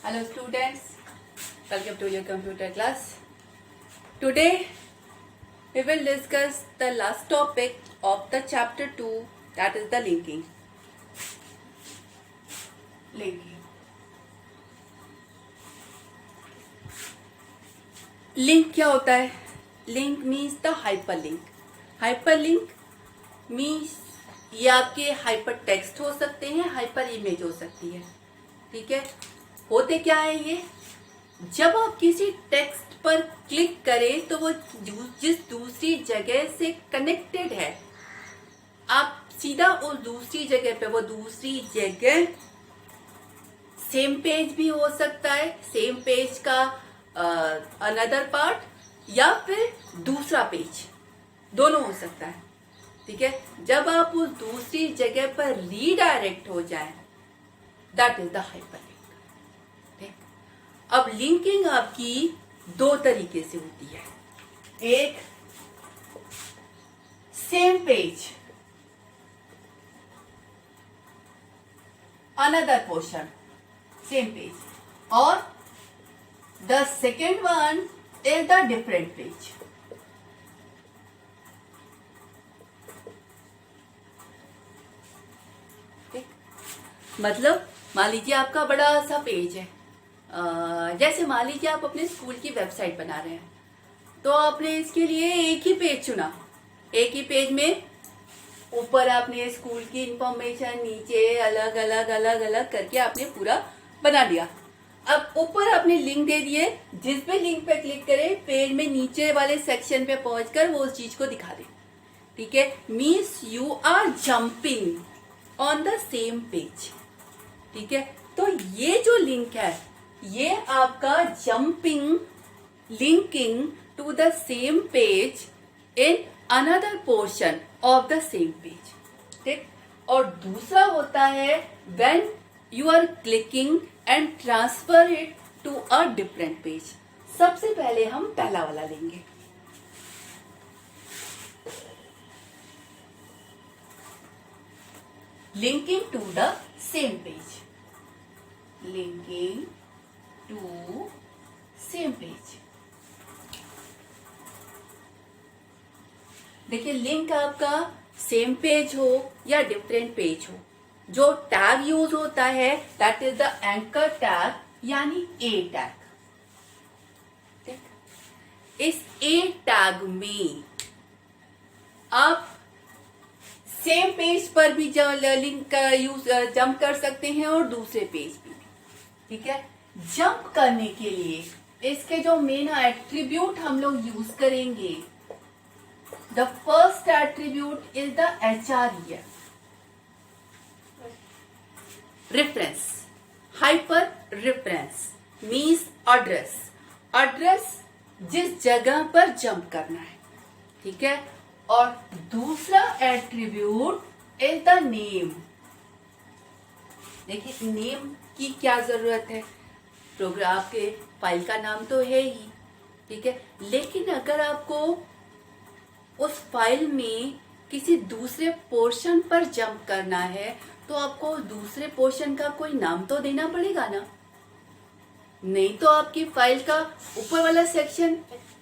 Hello students, welcome to your computer class. Today we will discuss the last topic of the chapter 2, that is the linking. Link क्या होता है? Link means the hyperlink. Hyperlink means ये आपके hyper text हो सकते हैं, hyper image हो सकती है. ठीक है, होते क्या है ये, जब आप किसी टेक्स्ट पर क्लिक करें तो वो जिस दूसरी जगह से कनेक्टेड है, आप सीधा उस दूसरी जगह पे, वो दूसरी जगह सेम पेज भी हो सकता है, सेम पेज का अनदर पार्ट या फिर दूसरा पेज, दोनों हो सकता है. ठीक है, जब आप उस दूसरी जगह पर रीडायरेक्ट हो जाए, दैट इज द हाइपरलिंक. अब लिंकिंग आपकी दो तरीके से होती है. एक same page another portion same page, और the second one is the different page. मतलब मान लीजिए आपका बड़ा सा पेज है, जैसे मान लीजिए आप अपने स्कूल की वेबसाइट बना रहे हैं, तो आपने इसके लिए एक ही पेज चुना. एक ही पेज में ऊपर आपने स्कूल की इंफॉर्मेशन, नीचे अलग अलग अलग अलग करके आपने पूरा बना लिया. अब ऊपर आपने लिंक दे दिए, जिस भी लिंक पे क्लिक करें पेज में नीचे वाले सेक्शन पे पहुंचकर वो उस चीज को दिखा दे. ठीक है, means you are jumping on the same page. ठीक है, तो ये जो लिंक है, ये आपका jumping, linking to the same page in another portion of the same page. ठीक, और दूसरा होता है when you are clicking and transfer it to a different page. सबसे पहले हम पहला वाला लेंगे. Linking to the same page. Linking to same page. देखिए, लिंक आपका सेम पेज हो या डिफरेंट पेज हो, जो टैग यूज होता है that is the anchor tag, यानी ए टैग. इस ए टैग में आप सेम पेज पर भी लिंक का यूज जंप कर सकते हैं और दूसरे पेज भी. ठीक है, जंप करने के लिए इसके जो मेन एट्रीब्यूट हम लोग यूज करेंगे, the first attribute is the HREF, reference. Hyper reference means address. Address जिस जगह पर जंप करना है. ठीक है, और दूसरा एट्रीब्यूट इज द नेम. देखिए, नेम की क्या जरूरत है, प्रोग्राम के फाइल का नाम तो है ही. ठीक है, लेकिन अगर आपको उस फाइल में किसी दूसरे पोर्शन पर जंप करना है, तो आपको दूसरे पोर्शन का कोई नाम तो देना पड़ेगा ना. नहीं तो आपकी फाइल का ऊपर वाला सेक्शन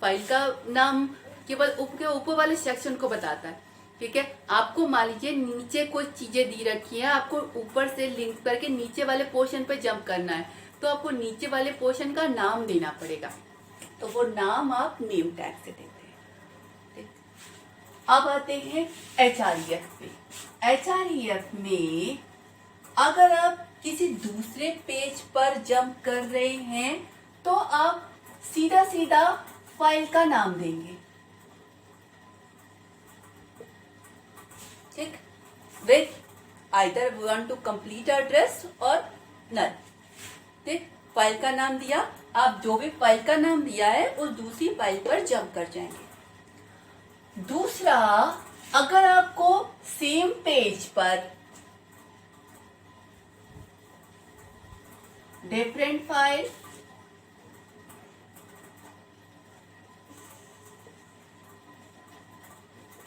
फाइल का नाम केवल के ऊपर वाले सेक्शन को बताता है. ठीक है, आपको मान लीजिए नीचे कुछ चीजें दी रखी है, आपको ऊपर से लिंक करके नीचे वाले पोर्शन पे जंप करना है, तो आपको नीचे वाले पोर्शन का नाम देना पड़ेगा. तो वो नाम आप नेम टैग से देते हैं. ठीक, अब आते हैं HREF पे. HREF में अगर आप किसी दूसरे पेज पर जंप कर रहे हैं, तो आप सीधा सीधा फाइल का नाम देंगे. ठीक, with either we want to complete address और नल. ठीक, फाइल का नाम दिया, आप जो भी फाइल का नाम दिया है उस दूसरी फाइल पर जंप कर जाएंगे. दूसरा, अगर आपको सेम पेज पर different file,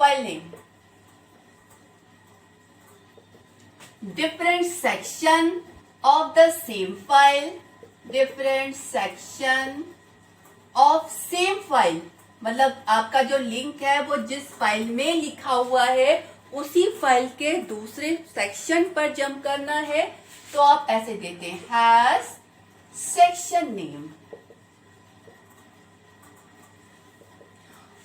file name, different section of the same file, different section of same file, मतलब आपका जो लिंक है वो जिस फाइल में लिखा हुआ है उसी फाइल के दूसरे सेक्शन पर जंप करना है, तो आप ऐसे देते हैं हैज सेक्शन नेम।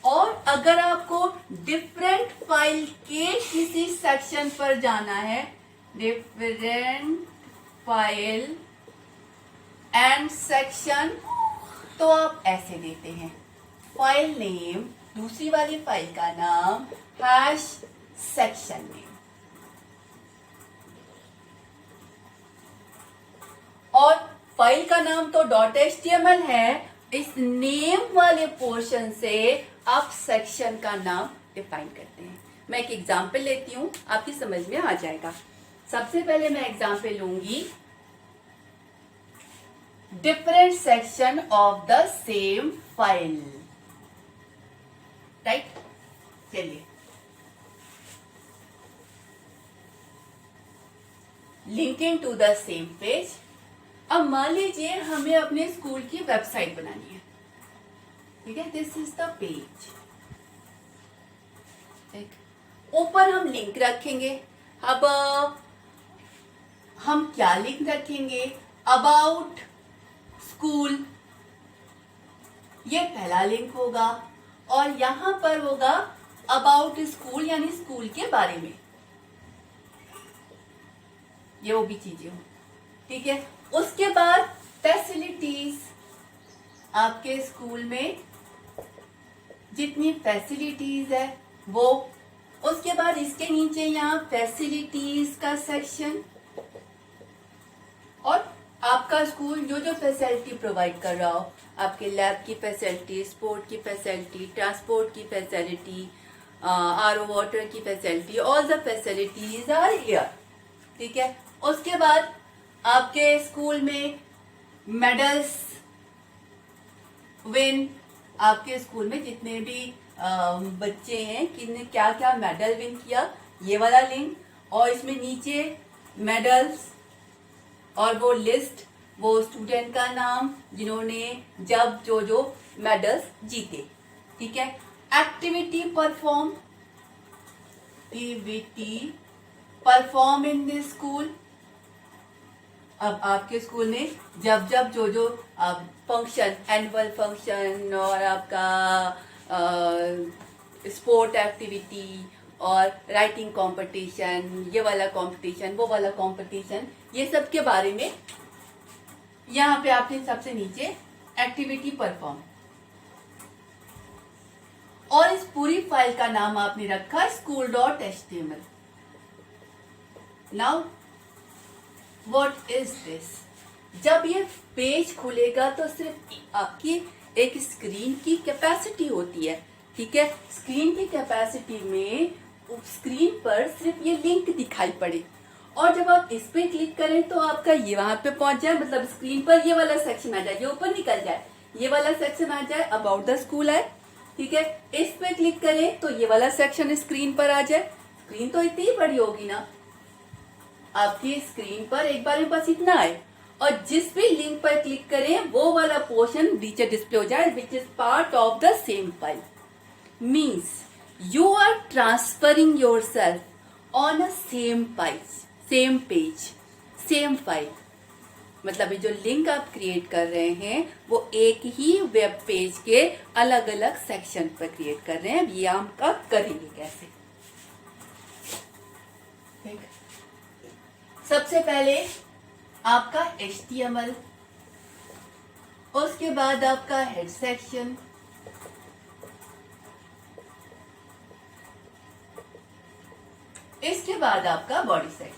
और अगर आपको डिफरेंट फाइल के किसी सेक्शन पर जाना है, डिफरेंट फाइल एंड सेक्शन, तो आप ऐसे देते हैं फाइल नेम, दूसरी वाली फाइल का नाम, हैश सेक्शन नेम। और फाइल का नाम तो .html है, इस नेम वाले पोर्शन से आप सेक्शन का नाम डिफाइन करते हैं। मैं एक एग्जांपल लेती हूं, आपकी समझ में आ जाएगा। सबसे पहले मैं एग्जांपल लूंगी, different section of the same file, right. चलिए, linking to the same page. अब मान लीजिए हमें अपने स्कूल की वेबसाइट बनानी है, ठीक है, दिस इज द पेज। ऊपर हम लिंक रखेंगे। अब हम क्या लिंक रखेंगे, अबाउट स्कूल, ये पहला लिंक होगा, और यहां पर होगा अबाउट स्कूल, यानी स्कूल के बारे में, ये वो भी चीजें हो, ठीक है। उसके बाद फैसिलिटीज, आपके स्कूल में जितनी फैसिलिटीज है वो, उसके बाद इसके नीचे यहाँ फैसिलिटीज का सेक्शन, और आपका स्कूल जो जो फैसिलिटी प्रोवाइड कर रहा हो, आपके लैब की फैसिलिटी, स्पोर्ट की फैसिलिटी, ट्रांसपोर्ट की फैसिलिटी, आरओ वाटर की facility, all the facilities are here, ठीक है। उसके बाद आपके स्कूल में मेडल्स विन, आपके स्कूल में जितने भी बच्चे हैं किन्ने क्या क्या मेडल विन किया, ये वाला लिंक, और इसमें नीचे मेडल्स और वो लिस्ट, वो स्टूडेंट का नाम जिन्होंने जब जो जो मेडल्स जीते, ठीक है। Activity perform, in this school, अब आपके स्कूल में जब जब जो जो फंक्शन, एनुअल फंक्शन और आपका स्पोर्ट एक्टिविटी और राइटिंग कंपटीशन, ये वाला कंपटीशन, वो वाला कंपटीशन, ये सब के बारे में यहाँ पे आपने सबसे नीचे एक्टिविटी परफॉर्म, और इस पूरी फाइल का नाम आपने रखा school.html। Now what is this, जब ये पेज खुलेगा तो सिर्फ आपकी एक स्क्रीन की कैपेसिटी होती है, ठीक है। स्क्रीन की कैपेसिटी में स्क्रीन पर सिर्फ ये लिंक दिखाई पड़े, और जब आप इस पे क्लिक करें तो आपका ये वहां पे पहुंच जाए, मतलब स्क्रीन पर ये वाला सेक्शन आ जाए, ये ऊपर निकल जाए, ये वाला सेक्शन आ जाए, अबाउट द स्कूल है, ठीक है। इस पे क्लिक करें तो ये वाला सेक्शन स्क्रीन पर आ जाए। स्क्रीन तो इतनी ही बड़ी होगी ना, आपकी स्क्रीन पर एक बार में बस इतना है, और जिस भी लिंक पर क्लिक करें वो वाला पोर्शन नीचे डिस्प्ले हो जाए, which is part of the same file. Means you are transferring yourself on a same page, same file. मतलब ये जो लिंक आप क्रिएट कर रहे हैं वो एक ही वेब पेज के अलग अलग सेक्शन पर क्रिएट कर रहे हैं। ये हम कब करेंगे, कैसे, ठीक। सबसे पहले आपका HTML, उसके बाद आपका हेड सेक्शन, इसके बाद आपका बॉडी सेक्शन।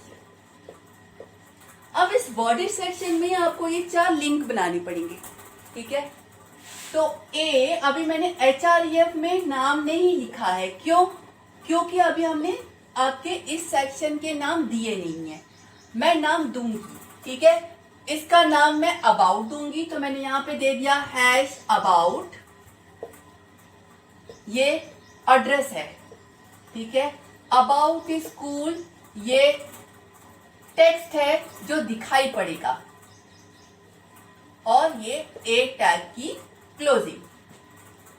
अब इस बॉडी सेक्शन में आपको ये 4 लिंक बनानी पड़ेंगे, ठीक है। तो अभी मैंने HREF में नाम नहीं लिखा है, क्यों? क्योंकि अभी हमने आपके इस सेक्शन के नाम दिए नहीं है। मैं नाम दूंगी, ठीक है। इसका नाम मैं अबाउट दूंगी, तो मैंने यहां पे दे दिया #about, ये एड्रेस है, ठीक है। अबाउट स्कूल, ये टेक्स्ट है जो दिखाई पड़ेगा, और ये ए टैग की क्लोजिंग।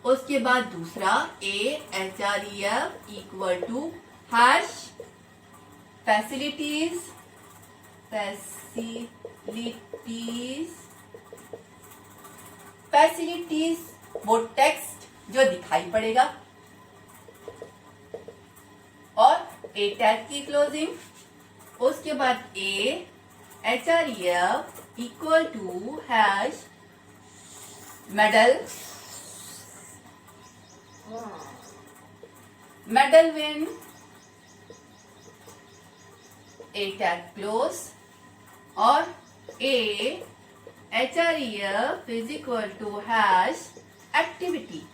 उसके बाद दूसरा AHREF equal to hash facilities वो टेक्स्ट जो दिखाई पड़ेगा, और ए टैग की क्लोजिंग। उसके बाद AHREF equal to hash medal win a tag close, और AHREF is equal to hash activity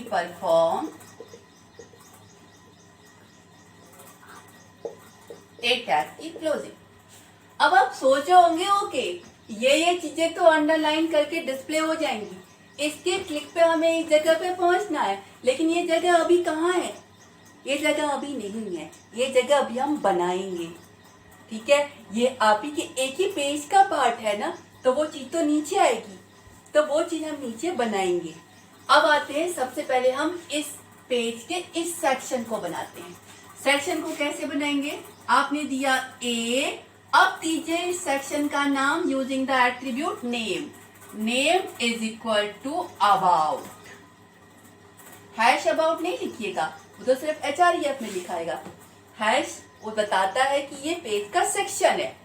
perform a tag की क्लोजिंग। अब आप सोच रहे होंगे ओके ये चीजें तो अंडरलाइन करके डिस्प्ले हो जाएंगी, इसके क्लिक पे हमें इस जगह पे पहुंचना है, लेकिन ये जगह अभी कहाँ है? ये जगह अभी नहीं है, ये जगह अभी हम बनाएंगे। ठीक है, ये आप ही के एक ही पेज का पार्ट है ना, तो वो चीज तो नीचे आएगी, तो वो चीज हम नीचे बनाएंगे। अब आते हैं, सबसे पहले हम इस पेज के इस सेक्शन को बनाते हैं। सेक्शन को कैसे बनाएंगे? आपने दिया ए, अब दीजिए इस सेक्शन का नाम using the attribute name. Name is equal to about. Hash about नहीं लिखिएगा, वो तो सिर्फ HREF में लिखाएगा। हैश वो बताता है कि ये पेज का सेक्शन है,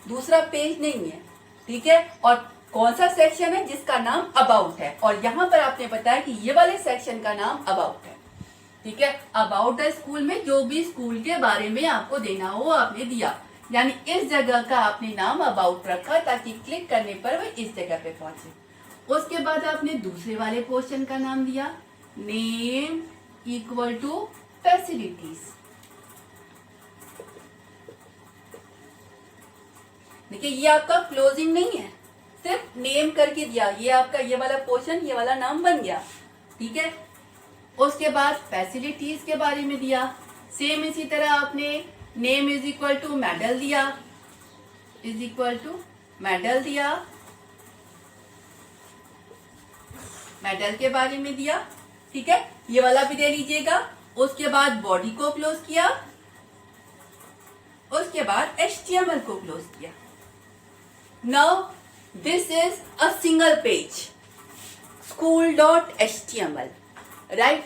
दूसरा पेज नहीं है। ठीक है, और कौन सा सेक्शन है? जिसका नाम अबाउट है, और यहाँ पर आपने बताया कि ये वाले सेक्शन का नाम अबाउट है। ठीक है, अबाउट द स्कूल में जो भी स्कूल के बारे में आपको देना हो आपने दिया, यानी इस जगह का आपने नाम अबाउट रखा ताकि क्लिक करने पर वो इस जगह पे पहुंचे। उसके बाद आपने दूसरे वाले पोर्शन का नाम दिया नेम इक्वल टू फैसिलिटीज। देखिए ये आपका क्लोजिंग नहीं है, सिर्फ नेम करके दिया, ये आपका ये वाला पोर्शन ये वाला नाम बन गया। ठीक है, उसके बाद फैसिलिटीज के बारे में दिया, सेम इसी तरह आपने name is equal to medal दिया, मेडल के बारे में दिया। ठीक है, ये वाला भी दे लीजिएगा। उसके बाद बॉडी को क्लोज किया, उसके बाद HTML को क्लोज किया। Now this is a single page school.html, right.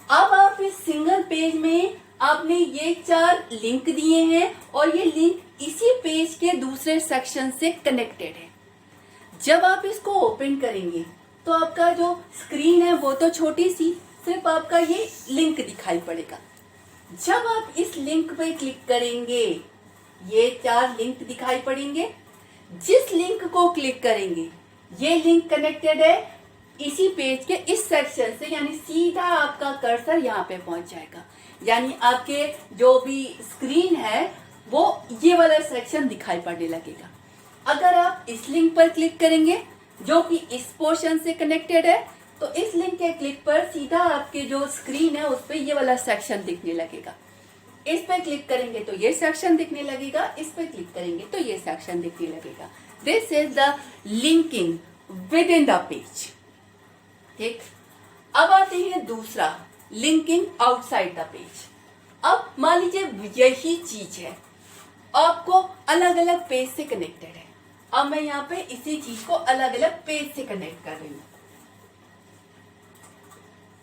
अब आप इस सिंगल पेज में आपने ये 4 लिंक दिए हैं, और ये लिंक इसी पेज के दूसरे सेक्शन से कनेक्टेड है। जब आप इसको ओपन करेंगे तो आपका जो स्क्रीन है वो तो छोटी सी, सिर्फ आपका ये लिंक दिखाई पड़ेगा। जब आप इस लिंक पे क्लिक करेंगे ये 4 लिंक दिखाई पड़ेंगे। जिस लिंक को क्लिक करेंगे ये लिंक कनेक्टेड है इसी पेज के इस सेक्शन से, यानी सीधा आपका कर्सर यहाँ पे पहुंच जाएगा, यानी आपके जो भी स्क्रीन है वो ये वाला सेक्शन दिखाई पड़ने लगेगा। अगर आप इस लिंक पर क्लिक करेंगे जो कि इस पोर्शन से कनेक्टेड है, तो इस लिंक के क्लिक पर सीधा आपके जो स्क्रीन है उस पर ये वाला सेक्शन दिखने लगेगा। इस पे क्लिक करेंगे तो ये सेक्शन दिखने लगेगा, इस पे क्लिक करेंगे तो ये सेक्शन दिखने लगेगा। This is the linking with in the page. ठीक, अब आते हैं दूसरा लिंकिंग आउटसाइड द पेज। अब मान लीजिए यही चीज है, आपको अलग अलग पेज से कनेक्टेड है। अब मैं यहाँ पे इसी चीज को अलग अलग पेज से कनेक्ट कर रही हूँ।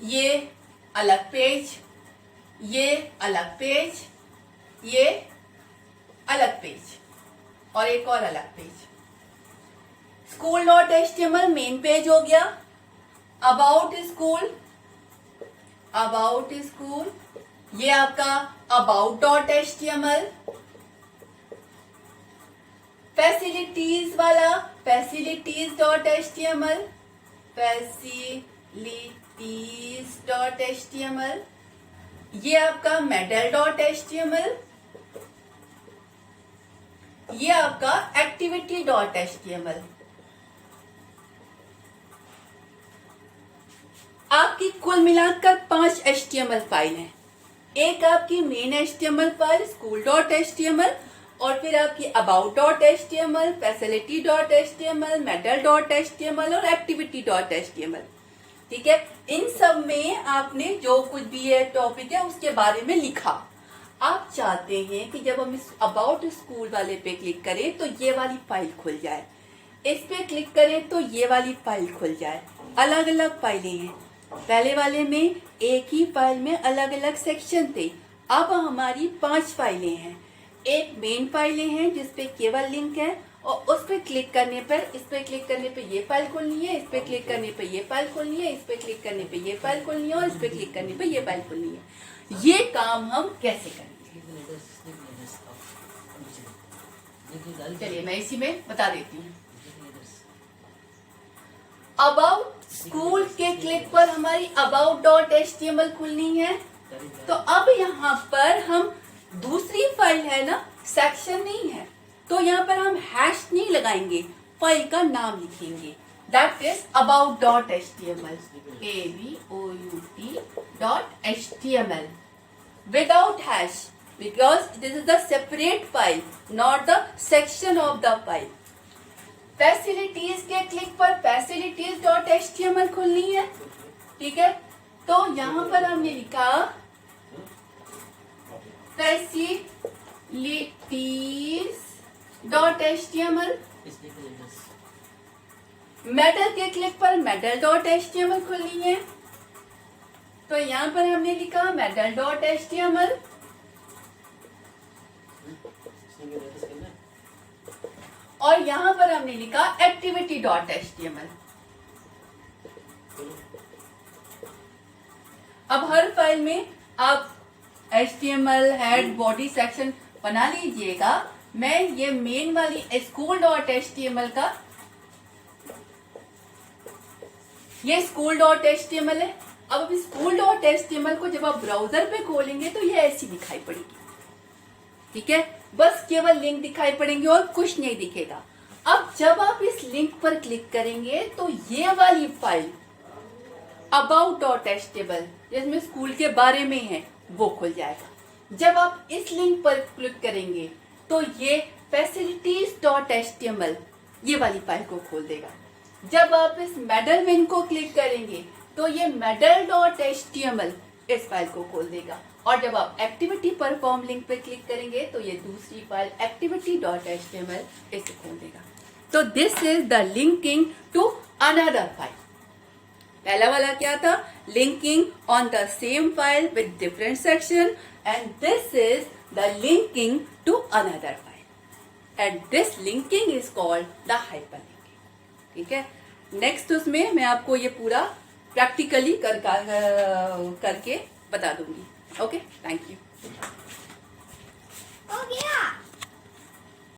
ये अलग पेज, ये अलग पेज, ये अलग पेज, और एक और अलग पेज। school.html मेन पेज हो गया। अबाउट स्कूल ये आपका about.html। फैसिलिटीज वाला facilities.html, ये आपका medal.html, ये आपका activity.html। आपकी कुल मिलाकर 5 HTML फाइल हैं। एक आपकी मेन HTML फाइल school.html, और फिर आपकी about.html, facility.html, medal.html और activity.html। ठीक है, इन सब में आपने जो कुछ भी है टॉपिक है उसके बारे में लिखा। आप चाहते हैं कि जब हम इस अबाउट स्कूल वाले पे क्लिक करें तो ये वाली फाइल खुल जाए, इस पे क्लिक करें तो ये वाली फाइल खुल जाए। अलग अलग फाइलें हैं, पहले वाले में एक ही फाइल में अलग अलग सेक्शन थे, अब हमारी 5 फाइलें हैं। एक मेन फाइलें हैं जिसपे केवल लिंक है और उस पे क्लिक करने पर, इस पे क्लिक करने पे ये फाइल खोलनी है, इस पे क्लिक करने पे ये फाइल खोलनी है, इस पे क्लिक करने पे ये फाइल खोलनी है और इस पे क्लिक करने पे ये फाइल खोलनी है। ये काम हम कैसे करेंगे, चलिए मैं इसी में बता देती हूँ। अबाउट स्कूल के क्लिक पर हमारी about.html खुलनी है, तो अब यहाँ पर हम दूसरी फाइल है ना, सेक्शन नहीं है, तो यहाँ पर हम हैश नहीं लगाएंगे, फाइल का नाम लिखेंगे, that is about.html, about.html without hash, because this is the separate file, not the section of the file। Facilities के क्लिक पर facilities.html खुलनी है, ठीक है, तो यहाँ पर हमने लिखा facilities.html। मेडल के क्लिक पर medal.html खुलनी है, तो यहाँ पर हमने लिखा medal.html। और यहाँ पर हमने लिखा activity.html। अब हर फाइल में आप HTML हेड बॉडी सेक्शन बना लीजिएगा। मैं ये मेन वाली school.html का, ये school.html है। अब school.html को जब आप ब्राउजर पे खोलेंगे तो ये ऐसी दिखाई पड़ेगी, ठीक है, बस केवल लिंक दिखाई पड़ेंगे और कुछ नहीं दिखेगा। अब जब आप इस लिंक पर क्लिक करेंगे तो ये वाली फाइल about.html जिसमें स्कूल के बारे में है वो खुल जाएगा। जब आप इस लिंक पर क्लिक करेंगे तो ये facilities.html ये वाली फाइल को खोल देगा। जब आप इस मेडल मेन को क्लिक करेंगे तो ये medal.html इस फाइल को खोल देगा। और जब आप एक्टिविटी परफॉर्म लिंक पे क्लिक करेंगे तो ये दूसरी फाइल activity.html इसे खोल देगा। तो this is the linking to another file. पहला वाला क्या था, linking on the same file with different section, and this is the linking to another file, and this linking is called the hyperlinking. ठीक है, नेक्स्ट उसमें मैं आपको ये पूरा प्रैक्टिकली करके बता दूंगी। Okay, thank you.